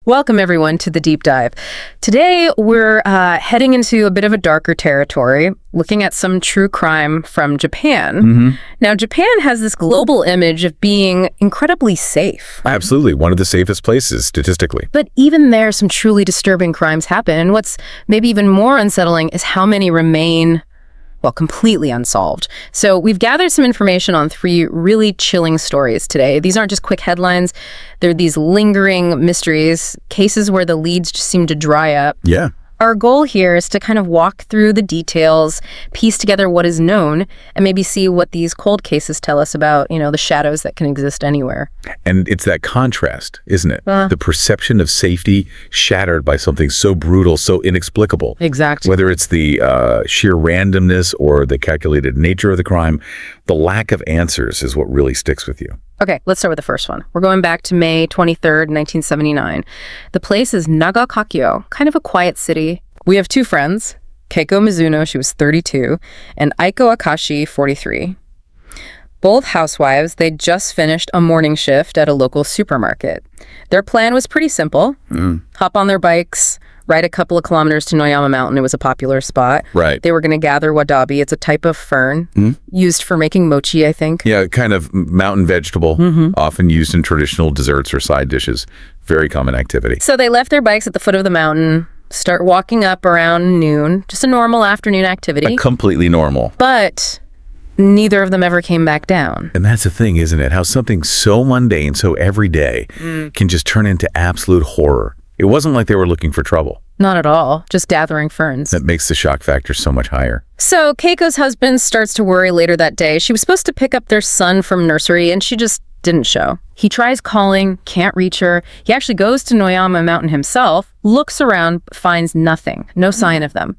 Welcome, everyone, to the Deep Dive. Today, we're heading into a bit of a darker territory, looking at some true crime from Japan. Now, Japan has this global image of being incredibly safe. Absolutely. One of the safest places, statistically. But even there, some truly disturbing crimes happen. And what's maybe even more unsettling is how many remain, well, completely unsolved. So we've gathered some information on 3 really chilling stories today. These aren't just quick headlines. They're these lingering mysteries, cases where the leads just seem to dry up. Yeah. Our goal here is to kind of walk through the details, piece together what is known, and maybe see what these cold cases tell us about, the shadows that can exist anywhere. And it's that contrast, isn't it? The perception of safety shattered by something so brutal, so inexplicable. Exactly. Whether it's the sheer randomness or the calculated nature of the crime, the lack of answers is what really sticks with you. Okay, let's start with the first one. We're going back to May 23rd, 1979. The place is Nagaokakyo, kind of a quiet city. We have 2 friends, Keiko Mizuno, she was 32, and Aiko Akashi, 43. Both housewives, they'd just finished a morning shift at a local supermarket. Their plan was pretty simple. Hop on their bikes, ride a couple of kilometers to Noyama Mountain. It was a popular spot. Right. They were going to gather wadabi. It's a type of fern used for making mochi, I think. Yeah, kind of mountain vegetable, often used in traditional desserts or side dishes. Very common activity. So they left their bikes at the foot of the mountain, start walking up around noon, just a normal afternoon activity. Completely normal. But neither of them ever came back down. And that's the thing, isn't it? How something so mundane, so everyday, can just turn into absolute horror. It wasn't like they were looking for trouble. Not at all, just gathering ferns. That makes the shock factor so much higher. So Keiko's husband starts to worry later that day. She was supposed to pick up their son from nursery, and she just didn't show. He tries calling, can't reach her. He actually goes to Noyama Mountain himself, looks around, but finds nothing, no sign of them.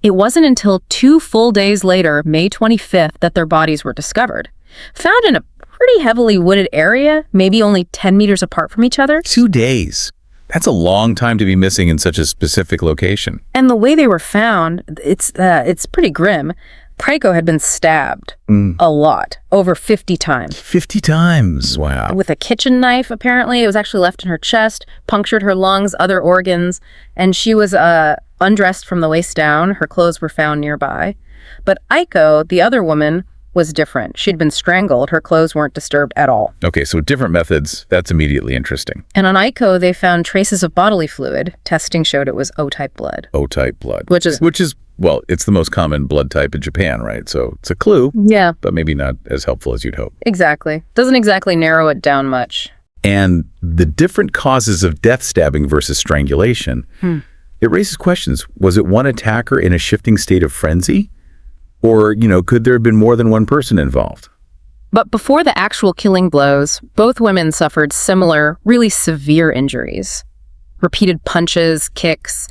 It wasn't until 2 full days later, May 25th, that their bodies were discovered. Found in a pretty heavily wooded area, maybe only 10 meters apart from each other. 2 days. That's a long time to be missing in such a specific location. And the way they were found, it's pretty grim. Keiko had been stabbed a lot, over 50 times. 50 times? Wow. With a kitchen knife, apparently. It was actually left in her chest, punctured her lungs, other organs, and she was undressed from the waist down. Her clothes were found nearby. But Aiko, the other woman, was different. She'd been strangled. Her clothes weren't disturbed at all. Okay, so different methods. That's immediately interesting. And on Aiko, they found traces of bodily fluid. Testing showed it was O-type blood. O-type blood. Which is, well, it's the most common blood type in Japan, right? So it's a clue. Yeah. But maybe not as helpful as you'd hope. Exactly. Doesn't exactly narrow it down much. And the different causes of death stabbing versus strangulation, it raises questions. Was it one attacker in a shifting state of frenzy? Or, could there have been more than one person involved? But before the actual killing blows, both women suffered similar, really severe injuries. Repeated punches, kicks,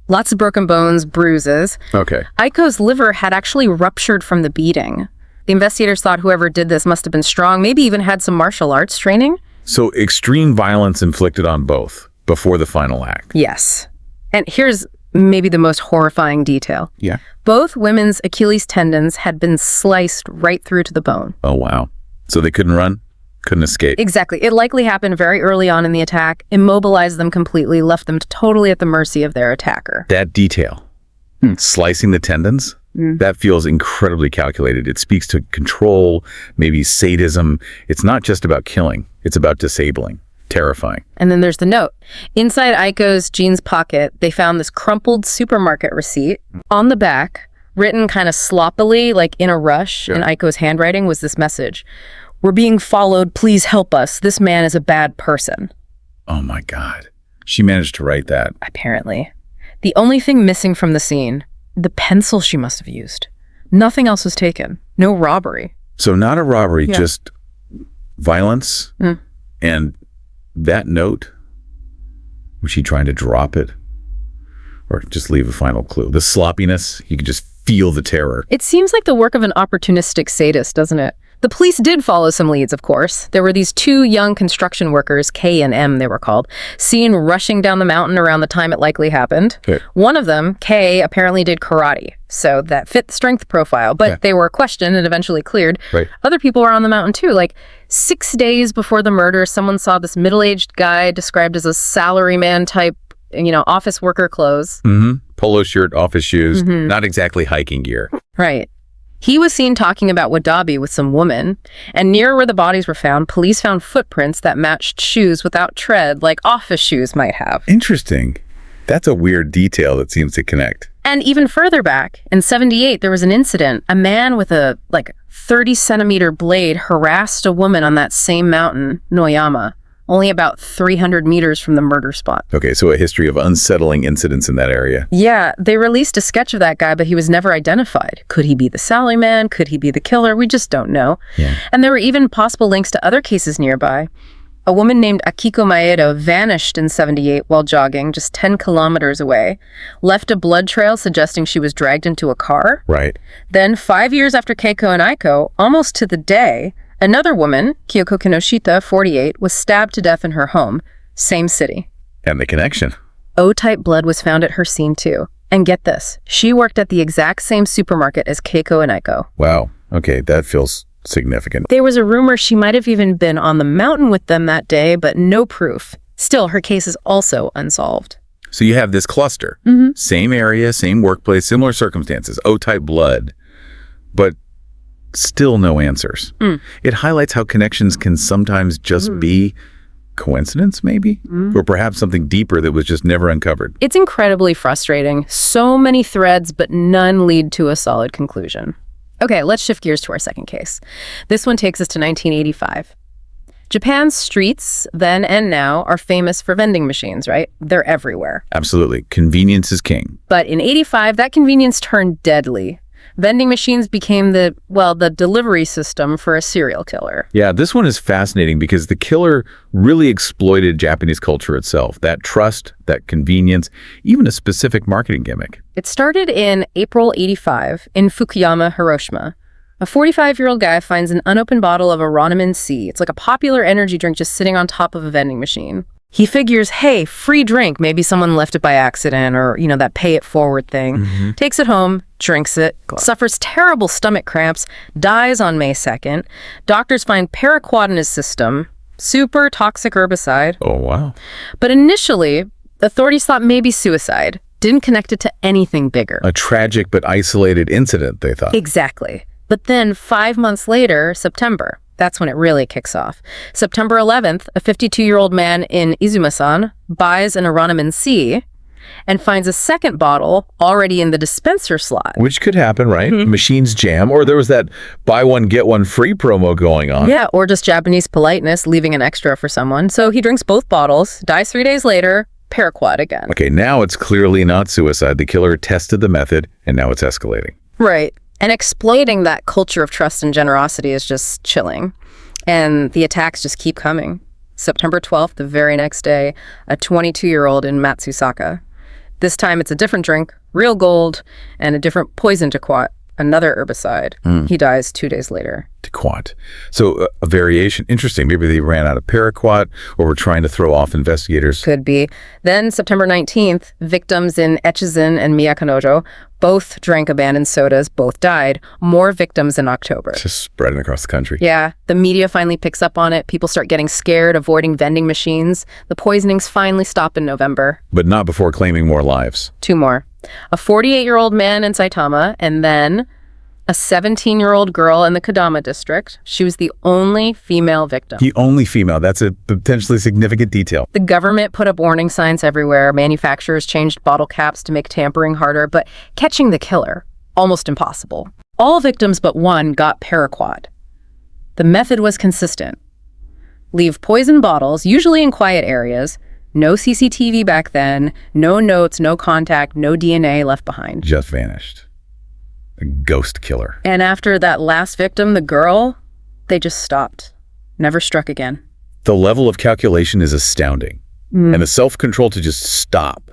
lots of broken bones, bruises. Okay. Aiko's liver had actually ruptured from the beating. The investigators thought whoever did this must have been strong, maybe even had some martial arts training. So extreme violence inflicted on both before the final act. Yes. And here's maybe the most horrifying detail. Yeah. Both women's Achilles tendons had been sliced right through to the bone. Oh, wow. So they couldn't run? Couldn't escape? Exactly. It likely happened very early on in the attack, immobilized them completely, left them totally at the mercy of their attacker. That detail, slicing the tendons, that feels incredibly calculated. It speaks to control, maybe sadism. It's not just about killing. It's about disabling. Terrifying. And then there's the note. Inside Aiko's jeans pocket, they found this crumpled supermarket receipt. On the back, written kind of sloppily, like in a rush, in Aiko's handwriting, was this message. "We're being followed. Please help us. This man is a bad person." Oh my God. She managed to write that. Apparently. The only thing missing from the scene, the pencil she must have used. Nothing else was taken. No robbery. So not a robbery, just violence and that note, was she trying to drop it? Or just leave a final clue? The sloppiness, you could just feel the terror. It seems like the work of an opportunistic sadist, doesn't it? The police did follow some leads, of course. There were these two young construction workers, K and M they were called, seen rushing down the mountain around the time it likely happened. Okay. One of them, K, apparently did karate, so that fit the strength profile, but they were questioned and eventually cleared. Right. Other people were on the mountain too. Like 6 days before the murder, someone saw this middle-aged guy described as a salaryman type, office worker clothes. Polo shirt, office shoes, not exactly hiking gear. Right. He was seen talking about Wadabi with some woman, and near where the bodies were found, police found footprints that matched shoes without tread, like office shoes might have. Interesting. That's a weird detail that seems to connect. And even further back, in 78, there was an incident. A man with a, 30-centimeter blade harassed a woman on that same mountain, Noyama, only about 300 meters from the murder spot. Okay, so a history of unsettling incidents in that area. Yeah, they released a sketch of that guy, but he was never identified. Could he be the salaryman? Could he be the killer? We just don't know. Yeah. And there were even possible links to other cases nearby. A woman named Akiko Maeda vanished in 78 while jogging just 10 kilometers away, left a blood trail suggesting she was dragged into a car. Right. Then 5 years after Keiko and Aiko, almost to the day, another woman, Kyoko Kenoshita, 48, was stabbed to death in her home, same city. And the connection. O-type blood was found at her scene too. And get this, she worked at the exact same supermarket as Keiko and Aiko. Wow. Okay, that feels significant. There was a rumor she might have even been on the mountain with them that day, but no proof. Still, her case is also unsolved. So you have this cluster. Same area, same workplace, similar circumstances, O-type blood, but still no answers. It highlights how connections can sometimes just be coincidence, maybe? Or perhaps something deeper that was just never uncovered. It's incredibly frustrating. So many threads, but none lead to a solid conclusion. Okay, let's shift gears to our second case. This one takes us to 1985. Japan's streets, then and now, are famous for vending machines, right? They're everywhere. Absolutely. Convenience is king. But in 85, that convenience turned deadly. Vending machines became the delivery system for a serial killer. Yeah, this one is fascinating because the killer really exploited Japanese culture itself. That trust, that convenience, even a specific marketing gimmick. It started in April 85 in Fukuyama, Hiroshima. A 45-year-old guy finds an unopened bottle of Vitamin C. It's like a popular energy drink just sitting on top of a vending machine. He figures, hey, free drink. Maybe someone left it by accident or, that pay it forward thing. Takes it home, drinks it, suffers terrible stomach cramps, dies on May 2nd. Doctors find paraquat in his system, super toxic herbicide. Oh, wow. But initially, authorities thought maybe suicide. Didn't connect it to anything bigger. A tragic but isolated incident, they thought. Exactly. But then 5 months later, September, that's when it really kicks off. September 11th, a 52-year-old man in Izuma-san buys an Vitamin C and finds a second bottle already in the dispenser slot. Which could happen, right? Machines jam, or there was that buy one, get one free promo going on. Yeah, or just Japanese politeness, leaving an extra for someone. So he drinks both bottles, dies 3 days later, paraquat again. Okay, now it's clearly not suicide. The killer tested the method, and now it's escalating. Right. And exploiting that culture of trust and generosity is just chilling. And the attacks just keep coming. September 12th, the very next day, a 22-year-old in Matsusaka. This time it's a different drink, real gold, and a different poison Daquat, another herbicide. He dies 2 days later. Daquat. So a variation. Interesting. Maybe they ran out of paraquat or were trying to throw off investigators. Could be. Then September 19th, victims in Echizen and Miyakanojo both drank abandoned sodas, both died. More victims in October. Just spreading across the country. Yeah, the media finally picks up on it. People start getting scared, avoiding vending machines. The poisonings finally stop in November. But not before claiming more lives. 2 more. A 48-year-old man in Saitama, and then a 17-year-old girl in the Kodama district. She was the only female victim. The only female. That's a potentially significant detail. The government put up warning signs everywhere. Manufacturers changed bottle caps to make tampering harder, but catching the killer, almost impossible. All victims but one got paraquat. The method was consistent. Leave poison bottles, usually in quiet areas. No CCTV back then. No notes, no contact, no DNA left behind. Just vanished. A ghost killer. And after that last victim, the girl, they just stopped. Never struck again. The level of calculation is astounding. And the self-control to just stop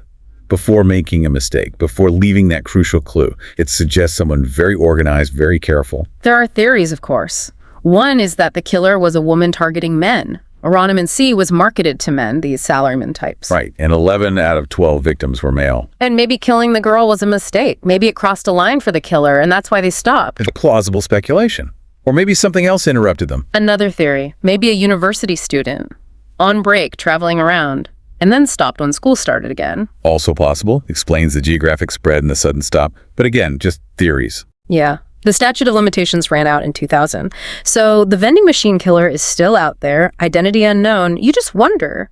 before making a mistake, before leaving that crucial clue. It suggests someone very organized, very careful. There are theories, of course. One is that the killer was a woman targeting men. Oranomen C was marketed to men, these salaryman types. Right, and 11 out of 12 victims were male. And maybe killing the girl was a mistake. Maybe it crossed a line for the killer, and that's why they stopped. It's plausible speculation. Or maybe something else interrupted them. Another theory, maybe a university student, on break, traveling around, and then stopped when school started again. Also possible, explains the geographic spread and the sudden stop. But again, just theories. Yeah. The statute of limitations ran out in 2000. So the vending machine killer is still out there, identity unknown. You just wonder,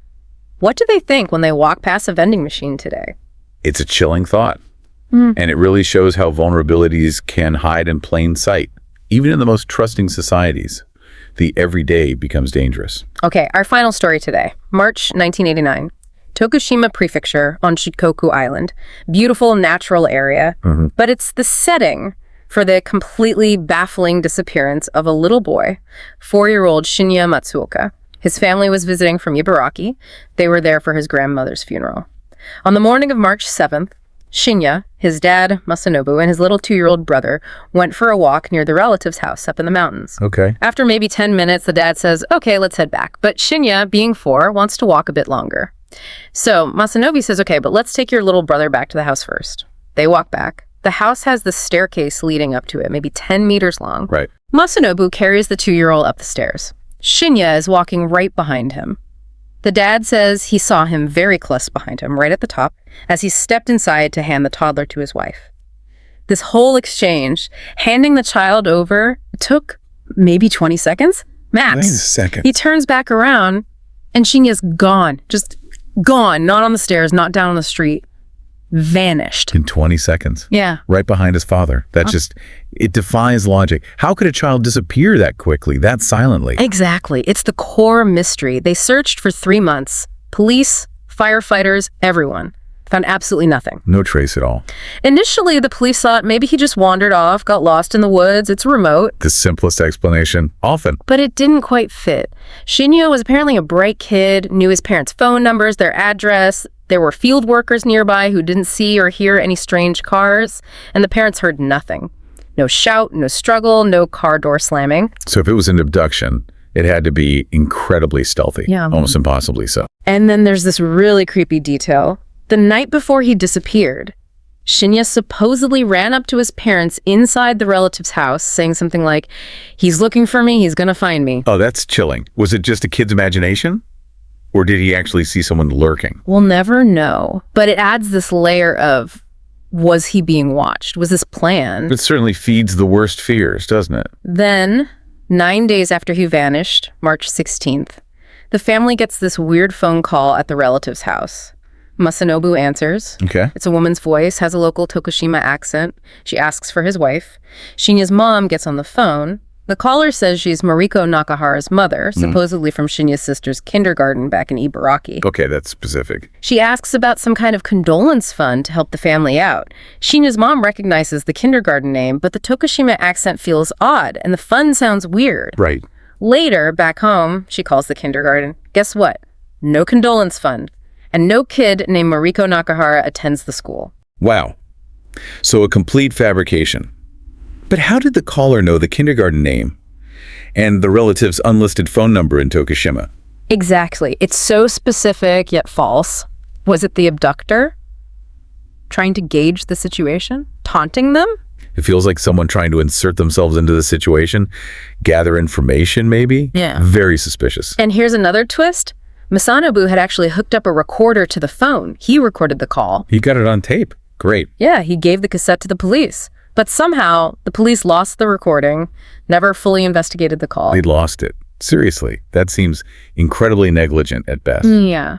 what do they think when they walk past a vending machine today? It's a chilling thought. And it really shows how vulnerabilities can hide in plain sight. Even in the most trusting societies, the everyday becomes dangerous. Okay, our final story today, March 1989. Tokushima Prefecture on Shikoku Island. Beautiful natural area, but it's the setting for the completely baffling disappearance of a little boy, 4-year-old Shinya Matsuoka. His family was visiting from Ibaraki. They were there for his grandmother's funeral. On the morning of March 7th, Shinya, his dad, Masanobu, and his little 2-year-old brother went for a walk near the relative's house up in the mountains. Okay. After maybe 10 minutes, the dad says, okay, let's head back. But Shinya, being 4, wants to walk a bit longer. So Masanobu says, okay, but let's take your little brother back to the house first. They walk back. The house has the staircase leading up to it, maybe 10 meters long. Right. Masanobu carries the 2-year-old up the stairs. Shinya is walking right behind him. The dad says he saw him very close behind him, right at the top, as he stepped inside to hand the toddler to his wife. This whole exchange, handing the child over, took maybe 20 seconds, max. Wait a second. He turns back around, and Shinya's gone. Just gone. Not on the stairs, not down on the street. Vanished. In 20 seconds. Yeah. Right behind his father. That just, it defies logic. How could a child disappear that quickly, that silently? Exactly. It's the core mystery. They searched for 3 months. Police, firefighters, everyone. Found absolutely nothing. No trace at all. Initially, the police thought maybe he just wandered off, got lost in the woods. It's remote. The simplest explanation, often. But it didn't quite fit. Shinya was apparently a bright kid, knew his parents' phone numbers, their address. There were field workers nearby who didn't see or hear any strange cars, and the parents heard nothing. No shout, no struggle, no car door slamming. So if it was an abduction, it had to be incredibly stealthy. Yeah. Almost impossibly so. And then there's this really creepy detail. The night before he disappeared, Shinya supposedly ran up to his parents inside the relative's house, saying something like, he's looking for me, he's gonna find me. Oh, that's chilling. Was it just a kid's imagination? Or did he actually see someone lurking? We'll never know. But it adds this layer of, was he being watched? Was this planned? It certainly feeds the worst fears, doesn't it? Then, 9 days after he vanished, March 16th, the family gets this weird phone call at the relative's house. Masanobu answers. Okay. It's a woman's voice, has a local Tokushima accent. She asks for his wife. Shinya's mom gets on the phone. The caller says she's Mariko Nakahara's mother, supposedly from Shinya's sister's kindergarten back in Ibaraki. Okay, that's specific. She asks about some kind of condolence fund to help the family out. Shinya's mom recognizes the kindergarten name, but the Tokushima accent feels odd, and the fund sounds weird. Right. Later, back home, she calls the kindergarten. Guess what? No condolence fund. And no kid named Mariko Nakahara attends the school. Wow. So a complete fabrication. But how did the caller know the kindergarten name and the relative's unlisted phone number in Tokushima? Exactly. It's so specific yet false. Was it the abductor? Trying to gauge the situation? Taunting them? It feels like someone trying to insert themselves into the situation, gather information maybe? Yeah. Very suspicious. And here's another twist. Masanobu had actually hooked up a recorder to the phone. He recorded the call. He got it on tape. Great. Yeah, he gave the cassette to the police. But somehow, the police lost the recording, never fully investigated the call. They lost it. Seriously, that seems incredibly negligent at best. Yeah.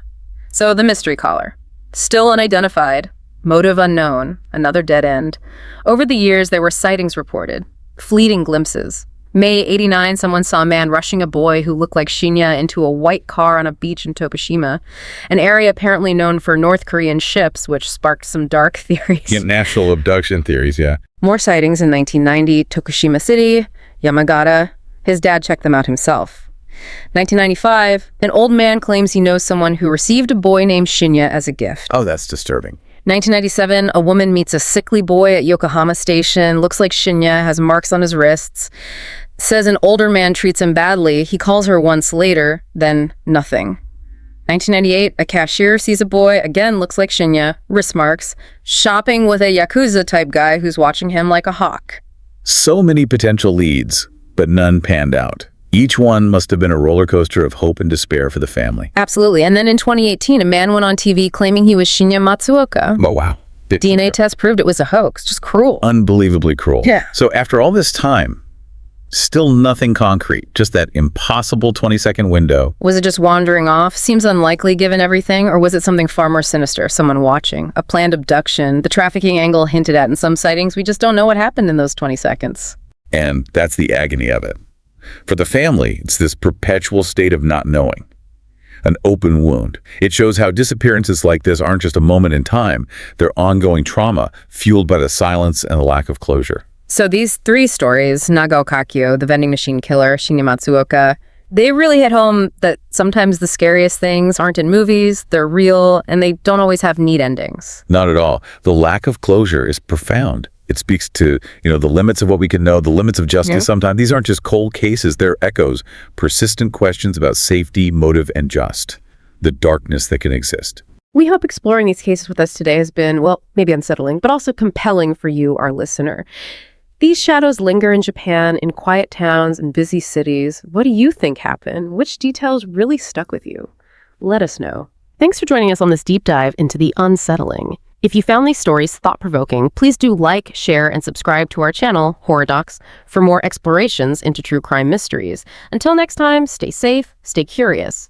So the mystery caller. Still unidentified. Motive unknown. Another dead end. Over the years, there were sightings reported. Fleeting glimpses. May 89, someone saw a man rushing a boy who looked like Shinya into a white car on a beach in Tokushima, an area apparently known for North Korean ships, which sparked some dark theories. Yeah, national abduction theories, yeah. More sightings in 1990, Tokushima City, Yamagata. His dad checked them out himself. 1995, an old man claims he knows someone who received a boy named Shinya as a gift. Oh, that's disturbing. 1997, a woman meets a sickly boy at Yokohama Station, looks like Shinya, has marks on his wrists, says an older man treats him badly. He calls her once later, then nothing. 1998, a cashier sees a boy, again looks like Shinya, wrist marks, shopping with a Yakuza-type guy who's watching him like a hawk. So many potential leads, but none panned out. Each one must have been a roller coaster of hope and despair for the family. Absolutely. And then in 2018, a man went on TV claiming he was Shinya Matsuoka. Oh, wow. DNA test proved it was a hoax. Just cruel. Unbelievably cruel. Yeah. So after all this time, still nothing concrete, just that impossible 20-second window. Was it just wandering off? Seems unlikely given everything. Or was it something far more sinister? Someone watching? A planned abduction? The trafficking angle hinted at in some sightings? We just don't know what happened in those 20 seconds. And that's the agony of it. For the family, it's this perpetual state of not knowing. An open wound. It shows how disappearances like this aren't just a moment in time. They're ongoing trauma, fueled by the silence and the lack of closure. So these three stories, Nagaokakyo, the vending machine killer, Shinya Matsuoka, they really hit home that sometimes the scariest things aren't in movies, they're real, and they don't always have neat endings. Not at all. The lack of closure is profound. It speaks to, the limits of what we can know, the limits of justice sometimes. These aren't just cold cases, they're echoes, persistent questions about safety, motive, and the darkness that can exist. We hope exploring these cases with us today has been, well, maybe unsettling, but also compelling for you, our listener. These shadows linger in Japan, in quiet towns and busy cities. What do you think happened? Which details really stuck with you? Let us know. Thanks for joining us on this deep dive into the unsettling. If you found these stories thought-provoking, please do like, share, and subscribe to our channel, Horror Docx, for more explorations into true crime mysteries. Until next time, stay safe, stay curious.